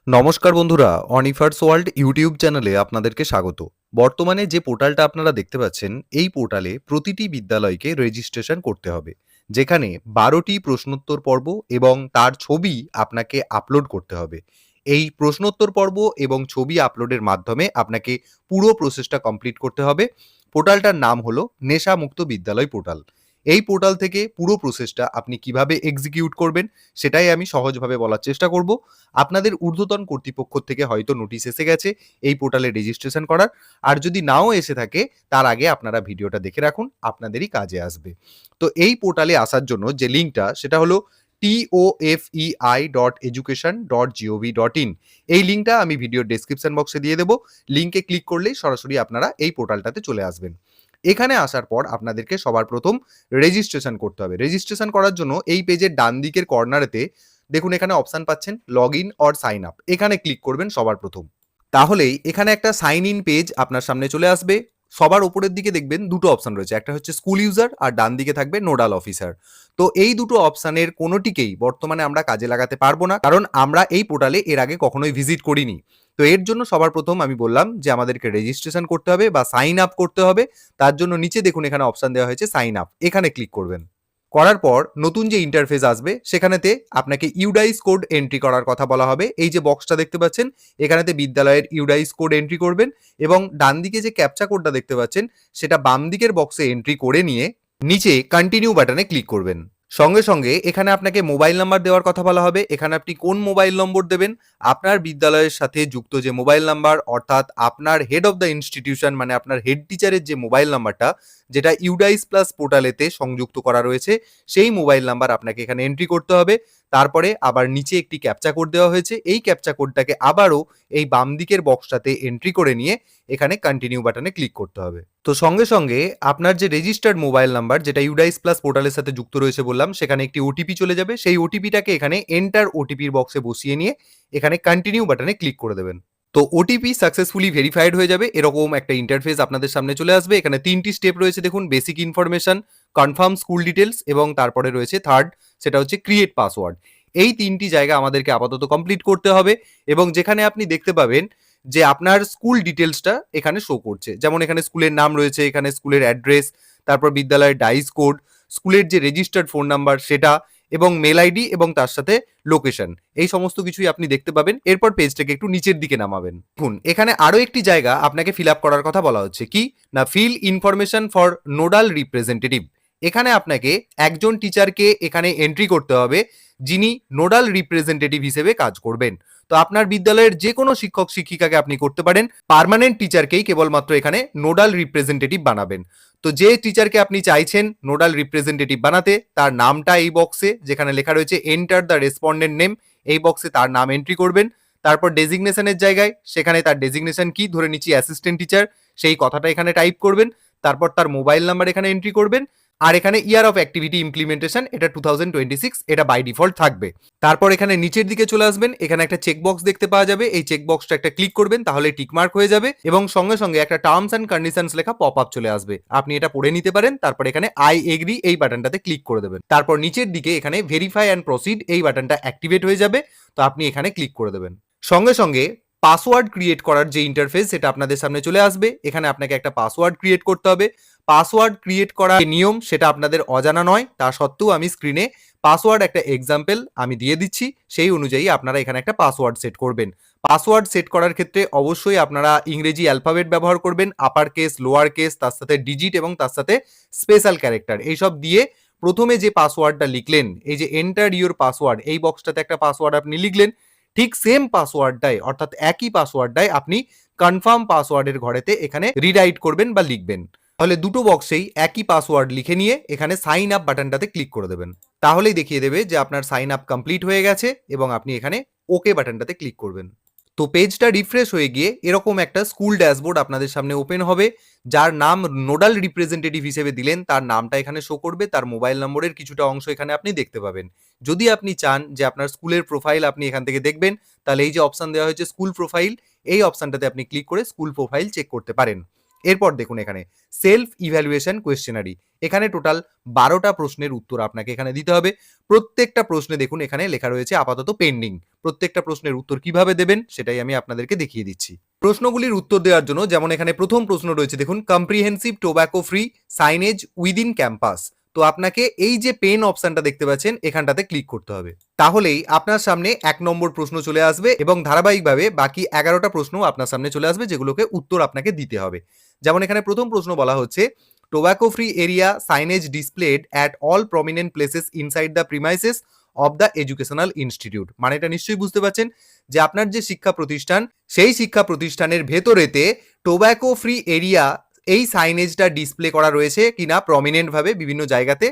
নমস্কার বন্ধুরা, অনিফার্স world YouTube চ্যানেলে আপনাদেরকে স্বাগত। বর্তমানে যে পোর্টালটা আপনারা দেখতে পাচ্ছেন, এই পোর্টালে প্রতিটি বিদ্যালয়কে রেজিস্ট্রেশন করতে হবে। যেখানে ১২টি প্রশ্নোত্তর পর্ব এবং তার ছবি আপনাকে আপলোড করতে হবে। এই প্রশ্নোত্তর পর্ব এবং ছবি আপলোডের মাধ্যমে আপনাকে পুরো প্রসেসটা কমপ্লিট করতে হবে। পোর্টালটার নাম হলো নেশামুক্ত বিদ্যালয় পোর্টাল। এই পোর্টাল থেকে পুরো প্রসেসটা আপনি কিভাবে এক্সিকিউট করবেন, সেটাই আমি সহজভাবে বলার চেষ্টা করব। আপনাদের ঊর্ধ্বতন কর্তৃপক্ষ থেকে হয়তো নোটিশ এসে গেছে এই পোর্টালে রেজিস্ট্রেশন করার। আর যদি নাও এসে থাকে, তার আগে আপনারা ভিডিওটা দেখে রাখুন, আপনাদেরই কাজে আসবে। তো এই পোর্টালে আসার জন্য যে লিঙ্কটা, সেটা হলো tofei.education.gov.in। এই লিঙ্কটা আমি ভিডিওর ডেসক্রিপশন বক্সে দিয়ে দেবো। লিঙ্কে ক্লিক করলেই সরাসরি আপনারা এই পোর্টালটাতে চলে আসবেন। এখানে আসার পর আপনাদেরকে সবার প্রথম রেজিস্ট্রেশন করতে হবে। রেজিস্ট্রেশন করার জন্য এই পেজের ডান দিকের কর্নারেতে দেখুন এখানে অপশন পাচ্ছেন log in or sign up. এখানে ক্লিক করবেন সবার প্রথম। তাহলেই এখানে একটা সাইন ইন পেজ আপনার সামনে চলে আসবে। সবার উপরের দিকে দেখবেন দুটো অপশন রয়েছে, একটা হচ্ছে স্কুল ইউজার আর ডান দিকে থাকবে নোডাল অফিসার। তো এই দুটো অপশনের কোনোটিকেই বর্তমানে আমরা কাজে লাগাতে পারবো না, কারণ আমরা এই পোর্টালে এর আগে কখনোই ভিজিট করিনি। তো এর জন্য সবার প্রথম আমি বললাম যে আমাদেরকে রেজিস্ট্রেশন করতে হবে বা সাইন আপ করতে হবে। তার জন্য নিচে দেখুন এখানে অপশন দেওয়া হয়েছে সাইন আপ, এখানে ক্লিক করবেন। করার পর নতুন যে ইন্টারফেস আসবে, সেখানেতে আপনাকে ইউডাইস কোড এন্ট্রি করার কথা বলা হবে। এই যে বক্সটা দেখতে পাচ্ছেন, এখানেতে বিদ্যালয়ের ইউডাইস কোড এন্ট্রি করবেন এবং ডান দিকে যে ক্যাপচা কোডটা দেখতে পাচ্ছেন, সেটা বাম দিকের বক্সে এন্ট্রি করে নিয়ে নিচে কন্টিনিউ বাটনে ক্লিক করবেন। সঙ্গে সঙ্গে এখানে আপনাকে মোবাইল নাম্বার দেওয়ার কথা বলা হবে। এখানে আপনি কোন মোবাইল নম্বর দেবেন, আপনার বিদ্যালয়ের সাথে যুক্ত যে মোবাইল নাম্বার, অর্থাৎ আপনার হেড অফ দ্য ইনস্টিটিউশন মানে আপনার হেড টিচারের যে মোবাইল নাম্বারটা, যেটা ইউডাইস প্লাস পোর্টালেতে সংযুক্ত করা রয়েছে, সেই মোবাইল নাম্বার আপনাকে এখানে এন্ট্রি করতে হবে। তারপরে আবার নিচে একটি ক্যাপচা কোড দেওয়া হয়েছে, এই ক্যাপচা কোডটাকে আবারও এই বাম দিকের বক্সটাতে এন্ট্রি করে নিয়ে এখানে কন্টিনিউ বাটনে ক্লিক করতে হবে। তো সঙ্গে সঙ্গে আপনার যে রেজিস্টার্ড মোবাইল নাম্বার, যেটা ইউডাইস প্লাস পোর্টালের সাথে যুক্ত রয়েছে বললাম, সেখানে একটি ওটিপি চলে যাবে। সেই ওটিপিটাকে এখানে এন্টার ওটিপির বক্সে বসিয়ে নিয়ে এখানে কন্টিনিউ বাটনে ক্লিক করে দেবেন। তো ওটিপি সাকসেসফুলি ভেরিফাইড হয়ে যাবে, এরকম একটা ইন্টারফেস আপনাদের সামনে চলে আসবে। এখানে তিনটি স্টেপ রয়েছে দেখুন, basic information, confirm school details এবং তারপরে রয়েছে থার্ড, সেটা হচ্ছে ক্রিয়েট পাসওয়ার্ড। এই তিনটি জায়গা আমাদেরকে আপাতত কমপ্লিট করতে হবে এবং যেখানে আপনি দেখতে পাবেন যে আপনার স্কুল ডিটেলসটা এখানে শো করছে। যেমন এখানে স্কুলের নাম রয়েছে, এখানে স্কুলের অ্যাড্রেস, তারপর বিদ্যালয়ের ডাইস কোড, স্কুলের যে রেজিস্টার্ড ফোন নাম্বার সেটা, এবং মেল আইডি এবং তার সাথে লোকেশন, এই সমস্ত কিছুই আপনি দেখতে পাবেন। এরপর পেজটাকে একটু নিচের দিকে নামাবেন। দেখুন এখানে আরো একটি জায়গা আপনাকে ফিল আপ করার কথা বলা হচ্ছে, কি না, fill information for nodal representative. এখানে আপনাকে একজন টিচারকে এখানে এন্ট্রি করতে হবে, যিনি নোডাল রিপ্রেজেন্টেটিভ হিসেবে কাজ করবেন। তো আপনার বিদ্যালয়ের যে কোনো শিক্ষক শিক্ষিকাকে আপনি করতে পারেন, পার্মানেন্ট টিচারকেই কেবলমাত্র এখানে নোডাল রিপ্রেজেন্টেটিভ বানাবেন। তো যে টিচারকে আপনি চাইছেন নোডাল রিপ্রেজেন্টেটিভ বানাতে, তার নামটা এই বক্সে যেখানে লেখা রয়েছে এন্টার দ্য রেসপন্ডেন্ট নেম, এই বক্সে তার নাম এন্ট্রি করবেন। তারপর ডেজিগনেশনের জায়গায় সেখানে তার ডেজিগনেশন কি, ধরে নিচ্ছি অ্যাসিস্ট্যান্ট টিচার, সেই কথাটা এখানে টাইপ করবেন। তারপর তার মোবাইল নাম্বার এখানে এন্ট্রি করবেন। আর এখানে ইয়ার অফ অ্যাক্টিভিটি ইমপ্লিমেন্টেশন, এটা 2026, এটা বাই ডিফল্ট থাকবে। তারপর এখানে নিচের দিকে চলে আসবেন, এখানে একটা চেকবক্স দেখতে পাওয়া যাবে, এই চেকবক্সটা একটা ক্লিক করবেন, তাহলে টিকমার্ক হয়ে যাবে এবং সঙ্গে সঙ্গে একটা টার্মস অ্যান্ড কন্ডিশনস লেখা পপ আপ চলে আসবে। আপনি এটা পড়ে নিতে পারেন। তারপর এখানে আই এগ্রি এই বাটনটাতে ক্লিক করে দেবেন। তারপর নিচের দিকে এখানে ভেরিফাই অ্যান্ড প্রসিড এই বাটনটা অ্যাক্টিভেট হয়ে যাবে, তো আপনি এখানে ক্লিক করে দেবেন। সঙ্গে সঙ্গে পাসওয়ার্ড ক্রিয়েট করার যে ইন্টারফেস, সেটা আপনাদের সামনে চলে আসবে। এখানে আপনাকে একটা পাসওয়ার্ড ক্রিয়েট করতে হবে। পাসওয়ার্ড ক্রিয়েট করার নিয়ম সেটা আপনাদের অজানা নয়, তা সত্ত্বেও আমি স্ক্রিনে পাসওয়ার্ড একটা এক্সাম্পল আমি দিয়ে দিচ্ছি, সেই অনুযায়ী আপনারা এখানে একটা পাসওয়ার্ড সেট করবেন। পাসওয়ার্ড সেট করার ক্ষেত্রে অবশ্যই আপনারা ইংরেজি অ্যালফাবেট ব্যবহার করবেন, আপার কেস, লোয়ার কেস, তার সাথে ডিজিট এবং তার সাথে স্পেশাল ক্যারেক্টার, এইসব দিয়ে প্রথমে যে পাসওয়ার্ডটা লিখলেন, এই যে এন্টার ইউর পাসওয়ার্ড, এই বক্সটাতে একটা পাসওয়ার্ড আপনি লিখলেন, ঠিক সেম পাসওয়ার্ডটাই, অর্থাৎ একই পাসওয়ার্ডটাই আপনি কনফার্ম পাসওয়ার্ডের ঘরেতে এখানে রিরাইট করবেন বা লিখবেন। তাহলে দুটো বক্সেই একই পাসওয়ার্ড লিখে নিয়ে এখানে সাইন আপ বাটনটাতে ক্লিক করে দেবেন। তাহলেই দেখিয়ে দেবে যে আপনার সাইন আপ কমপ্লিট হয়ে গেছে এবং আপনি এখানে ওকে বাটনটাতে ক্লিক করবেন। তো পেজটা রিফ্রেশ হয়ে গিয়ে এরকম একটা স্কুল ড্যাশবোর্ড আপনাদের সামনে ওপেন হবে। যার নাম নোডাল রিপ্রেজেন্টেটিভ হিসেবে দিলেন, তার নামটা এখানে শো করবে, তার মোবাইল নম্বরের কিছুটা অংশ এখানে আপনি দেখতে পাবেন। যদি আপনি চান যে আপনার স্কুলের প্রোফাইল আপনি এখান থেকে দেখবেন, তাহলে এই যে অপশন দেওয়া হয়েছে স্কুল প্রোফাইল, এই অপশনটাতে আপনি ক্লিক করে স্কুল প্রোফাইল চেক করতে পারেন। এরপর দেখুন এখানে সেলফ ইভ্যালুয়েশন কোয়েশ্চেনারি, এখানে টোটাল 12টা প্রশ্নের উত্তর আপনাকে এখানে দিতে হবে। প্রত্যেকটা প্রশ্নে দেখুন এখানে লেখা রয়েছে আপাতত পেন্ডিং। প্রত্যেকটা প্রশ্নের উত্তর কিভাবে দেবেন সেটাই আমি আপনাদেরকে দেখিয়ে দিচ্ছি। প্রশ্নগুলির উত্তর দেওয়ার জন্য যেমন এখানে প্রথম প্রশ্ন রয়েছে দেখুন, comprehensive tobacco free signage within campus. তো আপনাকে এই যে পেন অপশনটা দেখতে পাচ্ছেন এখানটাতে ক্লিক করতে হবে। তাহলেই আপনার সামনে 1 নম্বর প্রশ্ন চলে আসবে এবং ধারাবাহিকভাবে বাকি 11টা প্রশ্ন আপনার সামনে চলে আসবে যেগুলোকে উত্তর আপনাকে দিতে হবে। যেমন এখানে প্রথম প্রশ্ন বলা হচ্ছে, tobacco free area signage displayed at all prominent places inside the premises of the educational institute. মানে এটা নিশ্চয়ই বুঝতে পারছেন যে আপনার যে শিক্ষা প্রতিষ্ঠান সেই শিক্ষা প্রতিষ্ঠানের ভেতরেতে টোব্যাকো ফ্রি এরিয়া এই সাইনেজটা ডিসপ্লে করা রয়েছে কিনা প্রমিনেন্ট ভাবে বিভিন্ন জায়গাতে।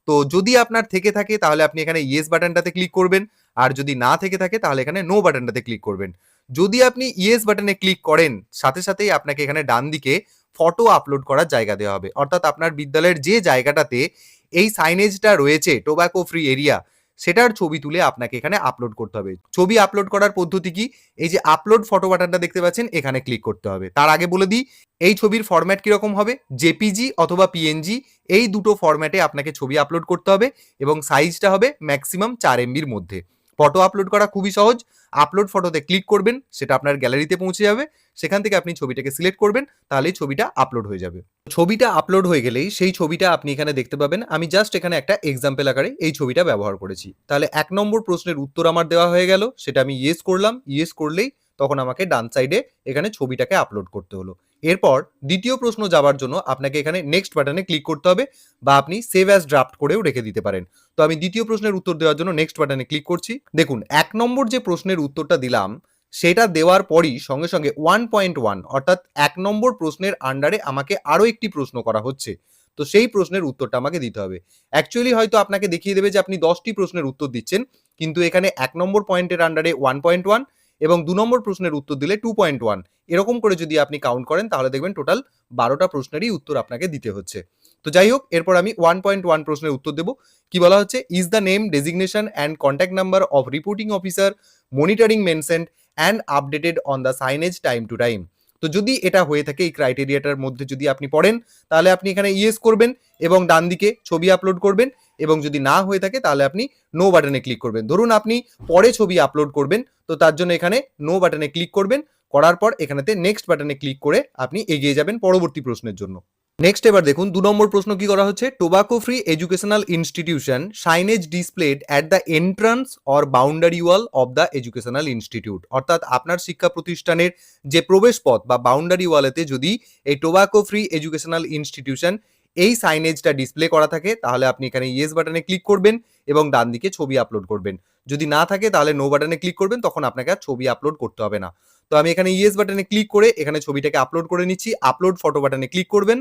তো যদি আপনার থেকে থাকে তাহলে আপনি এখানে ইয়েস বাটনটাতে ক্লিক করবেন, আর যদি না থেকে থাকে তাহলে এখানে নো বাটনটাতে ক্লিক করবেন। যদি আপনি ইয়েস বাটনে ক্লিক করেন সাথে সাথেই আপনাকে এখানে ডান দিকে ফটো আপলোড করার জায়গা দেওয়া হবে, অর্থাৎ আপনার বিদ্যালয়ের যে জায়গাটাতে এই সাইনেজটা রয়েছে টোব্যাকো ফ্রি এরিয়া সেটার ছবি তুলে আপনাকে এখানে আপলোড করতে হবে। ছবি আপলোড করার পদ্ধতি কি, এই যে আপলোড ফটো বাটনটা দেখতে পাচ্ছেন এখানে ক্লিক করতে হবে। তার আগে বলে দিই এই ছবির ফরম্যাট কিরকম হবে, জেপিজি অথবা পিএনজি এই দুটো ফরম্যাটে আপনাকে ছবি আপলোড করতে হবে এবং সাইজটা হবে ম্যাক্সিমাম 4 এমবির মধ্যে। ফটো আপলোড করা খুবই সহজ, আপলোড ফটোতে ক্লিক করবেন, সেটা আপনার গ্যালারিতে পৌঁছে যাবে, সেখান থেকে আপনি ছবিটাকে সিলেক্ট করবেন, তাহলেই ছবিটা আপলোড হয়ে যাবে। ছবিটা আপলোড হয়ে গেলেই সেই ছবিটা আপনি এখানে দেখতে পাবেন। আমি জাস্ট এখানে একটা এক্সাম্পল আকারে এই ছবিটা ব্যবহার করেছি। তাহলে 1 নম্বর প্রশ্নের উত্তর আমার দেওয়া হয়ে গেল, সেটা আমি ইয়েস করলাম, ইয়েস করলেই তখন আমাকে ডান সাইডে এখানে ছবিটাকে আপলোড করতে হলো। এরপর দ্বিতীয় প্রশ্ন যাবার জন্য আপনাকে এখানে নেক্সট বাটনে ক্লিক করতে হবে বা আপনি সেভ অ্যাজ ড্রাফট করেও রেখে দিতে পারেন। তো আমি দ্বিতীয় প্রশ্নের উত্তর দেওয়ার জন্য নেক্সট বাটনে ক্লিক করছি। দেখুন 1 নম্বর যে প্রশ্নের উত্তরটা দিলাম সেটা দেওয়ার পরই সঙ্গে সঙ্গে 1.1 অর্থাৎ 1 নম্বর প্রশ্নের আন্ডারে আমাকে আরো একটি প্রশ্ন করা হচ্ছে। তো সেই প্রশ্নের উত্তরটা আমাকে দিতে হবে। অ্যাকচুয়ালি হয়তো আপনাকে দেখিয়ে দেবে যে আপনি 10টি প্রশ্নের উত্তর দিচ্ছেন, কিন্তু এখানে 1 নম্বর পয়েন্টের আন্ডারে 1.1 এবং 2 নম্বর প্রশ্নের উত্তর দিলে 2.1 এরকম করে যদি আপনি কাউন্ট করেন তাহলে দেখবেন টোটাল 12টা প্রশ্নেরই উত্তর আপনাকে দিতে হচ্ছে। তো যাই হোক, এরপর আমি 1.1 প্রশ্নের উত্তর দেব। কি বলা হচ্ছে, is the name, designation and contact number of reporting officer monitoring mentioned and updated on the signage time to time. তো যদি এটা হয়ে থাকে এই ক্রাইটেরিয়াটার মধ্যে যদি আপনি পড়েন তাহলে আপনি এখানে ইয়েস করবেন এবং ডান দিকে ছবি আপলোড করবেন, এবং যদি না হয়ে থাকে তাহলে আপনি নো বাটনে ক্লিক করবেন। ধরুন আপনি পরে ছবি আপলোড করবেন, তো তার জন্য এখানে নো বাটনে ক্লিক করবেন, করার পর এখানেতে নেক্সট বাটনে ক্লিক করে আপনি এগিয়ে যাবেন পরবর্তী প্রশ্নের জন্য। নেক্সট এবার দেখুন 2 নম্বর প্রশ্ন কি করা হচ্ছে, tobacco free educational institution signage displayed at the entrance or boundary wall of the educational institute. অর্থাৎ আপনার শিক্ষা প্রতিষ্ঠানের যে প্রবেশ পথ বা বাউন্ডারি ওয়ালেতে যদি এই টোব্যাকো ফ্রি এডুকেশনাল ইনস্টিটিউশন এই সাইনেজটা ডিসপ্লে করা থাকে তাহলে আপনি এখানে ইয়েস বাটনে ক্লিক করবেন এবং ডান দিকে ছবি আপলোড করবেন। যদি না থাকে তাহলে নো বাটনে ক্লিক করবেন, তখন আপনাকে আর ছবি আপলোড করতে হবে না। তো আমি এখানে ইয়েস বাটনে ক্লিক করে এখানে ছবিটাকে আপলোড করে নিচ্ছি। আপলোড ফটো বাটনে ক্লিক করবেন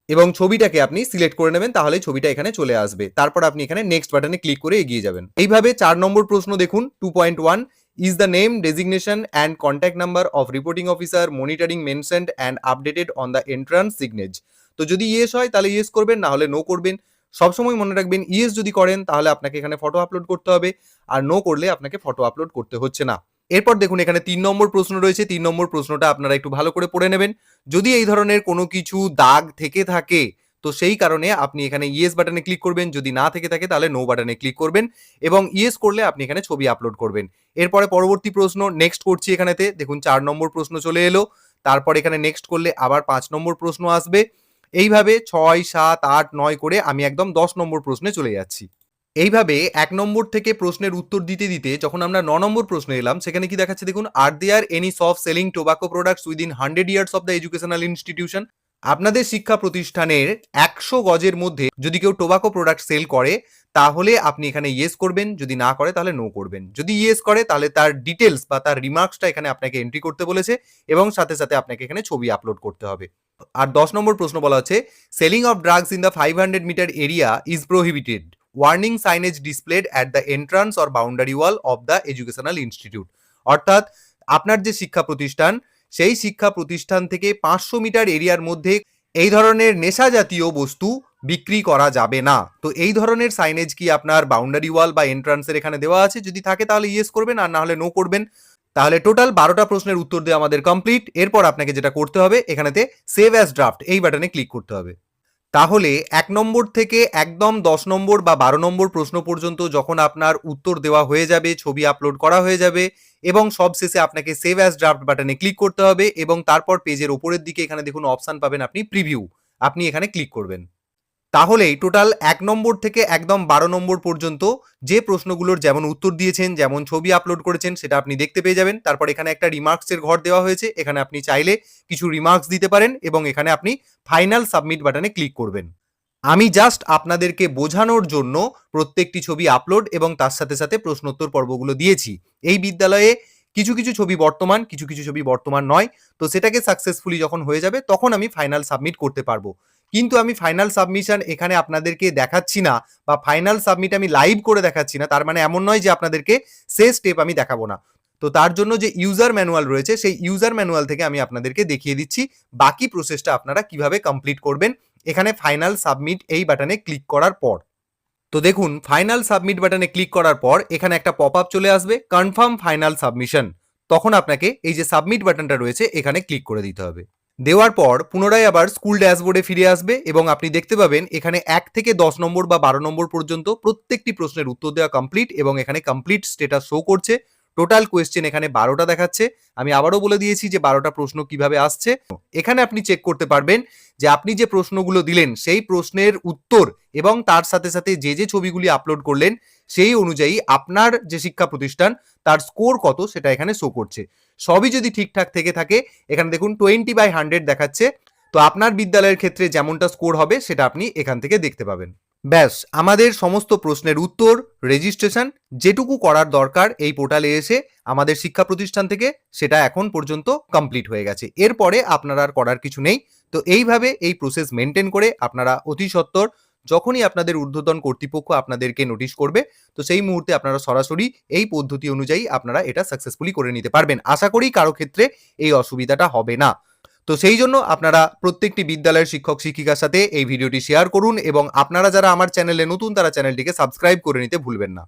এবং ছবিটাকে আপনি সিলেক্ট করে নেবেন, তাহলে ছবিটা এখানে চলে আসবে। তারপর আপনি এখানে নেক্সট বাটনে ক্লিক করে এগিয়ে যাবেন। এইভাবে 4 নম্বর প্রশ্ন দেখুন 2.1, is the name, designation and contact number of reporting officer monitoring mentioned and updated on the entrance signage. তো যদি ইয়েস হয় তাহলে ইয়েস করবেন, না হলে নো করবেন। সবসময় মনে রাখবেন ইয়েস যদি করেন তাহলে আপনাকে এখানে ফটো আপলোড করতে হবে, আর নো করলে আপনাকে ফটো আপলোড করতে হচ্ছে না। এরপর দেখুন এখানে 3 নম্বর প্রশ্ন রয়েছে। 3 নম্বর প্রশ্নটা আপনারা একটু ভালো করে পড়ে নেবেন। যদি এই ধরনের কোনো কিছু দাগ থেকে থাকে তো সেই কারণে আপনি এখানে ইয়েস বাটনে ক্লিক করবেন, যদি না থেকে থাকে তাহলে নো বাটনে ক্লিক করবেন এবং ইয়েস করলে আপনি এখানে ছবি আপলোড করবেন। এরপরে পরবর্তী প্রশ্ন নেক্সট করছি এখানেতে। দেখুন 4 নম্বর প্রশ্ন চলে এলো, তারপর এখানে নেক্সট করলে আবার 5 নম্বর প্রশ্ন আসবে। এইভাবে 6, 7, 8, 9 করে আমি একদম 10 নম্বর প্রশ্নে চলে যাচ্ছি। এইভাবে 1 নম্বর থেকে প্রশ্নের উত্তর দিতে দিতে যখন আমরা 9 নম্বর প্রশ্নে এলাম, সেখানে কি দেখাচ্ছে দেখুন, আর there any shop selling tobacco products within 100 yards of the educational institution. আপনাদের শিক্ষা প্রতিষ্ঠানের 100 গজের মধ্যে যদি কেউ টোব্যাকো প্রোডাক্ট সেল করে তাহলে আপনি এখানে ইয়েস করবেন, যদি না করে তাহলে নো করবেন। যদি ইয়েস করে তাহলে তার ডিটেলস বা তার রিমার্কসটা এখানে আপনাকে এন্ট্রি করতে বলেছে এবং সাথে সাথে আপনাকে এখানে ছবি আপলোড করতে হবে। আর 10 নম্বর প্রশ্ন বলা হচ্ছে, selling of drugs in the 500 metre area is prohibited, warning signage displayed at the entrance or boundary wall of the educational institute. অর্থাৎ আপনার যে শিক্ষা প্রতিষ্ঠান সেই শিক্ষা প্রতিষ্ঠান থেকে 500 মিটার এরিয়ার মধ্যে এই ধরনের নেশা জাতীয় বস্তু বিক্রি করা যাবে না। তো এই ধরনের সাইনেজ কি আপনার বাউন্ডারি ওয়াল বা এন্ট্রান্সের এখানে দেওয়া আছে? যদি থাকে তাহলে ইয়েস করবেন, আর না হলে নো করবেন। তাহলে টোটাল 12টা প্রশ্নের উত্তর দেওয়া আমাদের কমপ্লিট। এরপর আপনাকে যেটা করতে হবে এখানেতে সেভ অ্যাজ ড্রাফট এই বাটনে ক্লিক করতে হবে। তাহলে ১ নম্বর থেকে একদম ১০ নম্বর বা ১২ নম্বর প্রশ্ন পর্যন্ত যখন আপনার উত্তর দেওয়া হয়ে যাবে, ছবি আপলোড করা হয়ে যাবে এবং সবশেষে আপনাকে সেভ অ্যাজ ড্রাফট বাটনে ক্লিক করতে হবে এবং তারপর পেজের উপরের দিকে এখানে দেখুন অপশন পাবেন আপনি প্রিভিউ। আপনি এখানে ক্লিক করবেন। তাহলেই টোটাল ১ নম্বর থেকে একদম ১২ নম্বর পর্যন্ত যে প্রশ্নগুলোর যেমন উত্তর দিয়েছেন, যেমন ছবি আপলোড করেছেন সেটা আপনি দেখতে পেয়ে যাবেন। তারপর এখানে একটা রিমার্কস এর ঘর দেওয়া হয়েছে। এখানে আপনি চাইলে কিছু রিমার্কস দিতে পারেন এবং এখানে আপনি ফাইনাল সাবমিট বাটনে ক্লিক করবেন। আমি জাস্ট আপনাদেরকে বোঝানোর জন্য প্রত্যেকটি ছবি আপলোড এবং তার সাথে সাথে প্রশ্নোত্তর পর্বগুলো দিয়েছি। এই বিদ্যালয়ে কিছু কিছু ছবি বর্তমান, কিছু কিছু ছবি বর্তমান নয়। তো সেটাকে সাকসেসফুলি যখন হয়ে যাবে তখন আমি ফাইনাল সাবমিট করতে পারবো। কিন্তু আমি ফাইনাল সাবমিশন এখানে আপনাদেরকে দেখাচ্ছি না বা ফাইনাল সাবমিট আমি লাইভ করে দেখাচ্ছি না। তার মানে এমন নয় যে আপনাদেরকে শেষ স্টেপ আমি দেখাবো না। তো তার জন্য যে ইউজার ম্যানুয়াল রয়েছে সেই ইউজার ম্যানুয়াল থেকে আমি আপনাদেরকে দেখিয়ে দিচ্ছি বাকি প্রসেসটা আপনারা কিভাবে কমপ্লিট করবেন এখানে ফাইনাল সাবমিট এই বাটনে ক্লিক করার পর। তো দেখুন ফাইনাল সাবমিট বাটনে ক্লিক করার পর এখানে একটা পপ আপ চলে আসবে কনফার্ম ফাইনাল সাবমিশন। তখন আপনাকে এই যে সাবমিট বাটনটা রয়েছে এখানে ক্লিক করে দিতে হবে। দেওয়ার পর পুনরায় আবার স্কুল ড্যাশবোর্ডে ফিরে আসবে এবং আপনি দেখতে পাবেন এখানে ১ থেকে ১০ নম্বর বা ১২ নম্বর পর্যন্ত প্রত্যেকটি প্রশ্নের উত্তর দেওয়া কমপ্লিট এবং এখানে কমপ্লিট স্ট্যাটাস শো করছে। টোটাল কোয়েশ্চেন এখানে ১২টা দেখাচ্ছে। আমি আবারও বলে দিয়েছি যে ১২টা প্রশ্ন কিভাবে আসছে। এখানে আপনি চেক করতে পারবেন যে আপনি যে প্রশ্নগুলো দিলেন সেই প্রশ্নের উত্তর এবং তার সাথে সাথে যে ছবিগুলি আপলোড করলেন সেই অনুযায়ী আপনার যে শিক্ষা প্রতিষ্ঠান তার স্কোর কত সেটা এখানে শো করছে। সবই যদি ঠিকঠাক থেকে থাকে এখানে দেখুন 20/100 দেখাচ্ছে। তো আপনার বিদ্যালয়ের ক্ষেত্রে যেমনটা স্কোর হবে সেটা আপনি এখান থেকে দেখতে পাবেন। ব্যাস আমাদের সমস্ত প্রশ্নের উত্তর, রেজিস্ট্রেশন যেটুকু করার দরকার এই পোর্টালে এসে আমাদের শিক্ষা প্রতিষ্ঠান থেকে সেটা এখন পর্যন্ত কমপ্লিট হয়ে গেছে। এরপরে আপনার আর করার কিছু নেই। তো এইভাবে এই প্রসেস মেনটেন করে আপনারা অতি সত্বর যখনই আপনাদের ঊর্ধ্বতন কর্তৃপক্ষ আপনাদেরকে নোটিশ করবে তো সেই মুহূর্তে আপনারা সরাসরি এই পদ্ধতি অনুযায়ী আপনারা এটা সাকসেসফুলি করে নিতে পারবেন। আশা করি কারো ক্ষেত্রে এই অসুবিধাটা হবে না। তো সেই জন্য আপনারা প্রত্যেকটি বিদ্যালয়ের শিক্ষক শিক্ষিকার সাথে এই ভিডিওটি শেয়ার করুন এবং আপনারা যারা আমার চ্যানেলে নতুন তারা চ্যানেলটিকে সাবস্ক্রাইব করে নিতে ভুলবেন না।